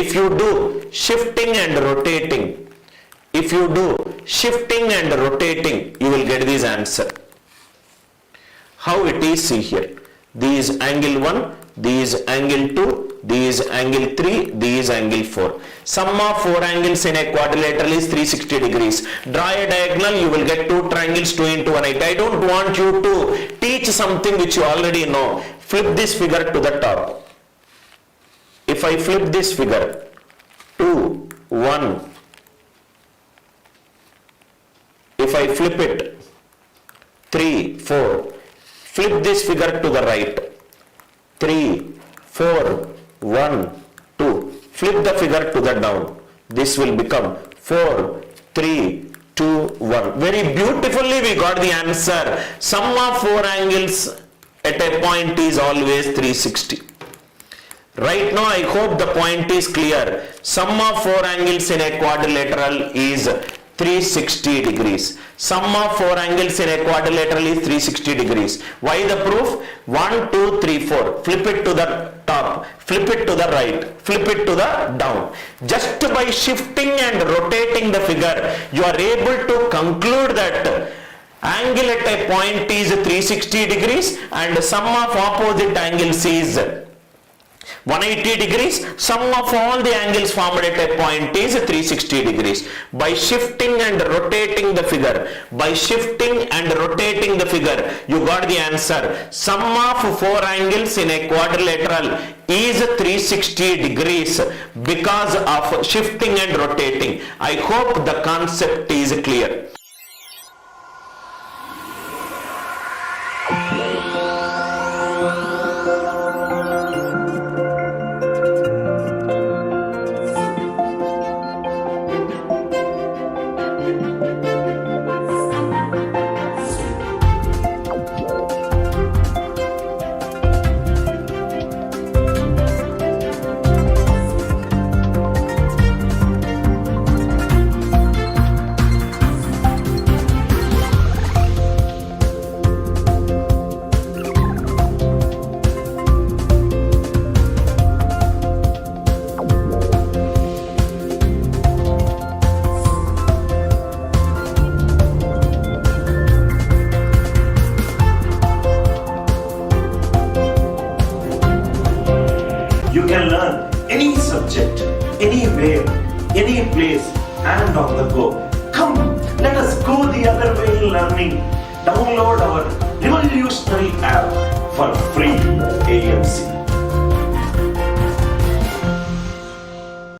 If you do shifting and rotating, you will get this answer. How it is, see here. This angle 1, this angle 2, this angle 3, this angle 4. Sum of 4 angles in a quadrilateral is 360 degrees. Draw a diagonal, you will get 2 triangles, 2 into 180. I don't want you to teach something which you already know. Flip this figure to the top. If I flip this figure, 2, 1. If I flip it, 3, 4. Flip this figure to the right. 3, 4, 1, 2. Flip the figure to the down. This will become 4, 3, 2, 1. Very beautifully we got the answer. Sum of 4 angles at a point is always 360. Right now I hope the point is clear. Sum of 4 angles in a quadrilateral is 360 degrees. Sum of 4 angles in a quadrilateral is 360 degrees. Why the proof? 1, 2, 3, 4. Flip it to the top. Flip it to the right. Flip it to the down. Just by shifting and rotating the figure, you are able to conclude that angle at a point is 360 degrees and sum of opposite angles is 180 degrees. Sum of all the angles formed at a point is 360 degrees. By shifting and rotating the figure, you got the answer. Sum of 4 angles in a quadrilateral is 360 degrees because of shifting and rotating. I hope the concept is clear. You can learn any subject, anywhere, any place and on the go. Come, let us go the other way in learning. Download our revolutionary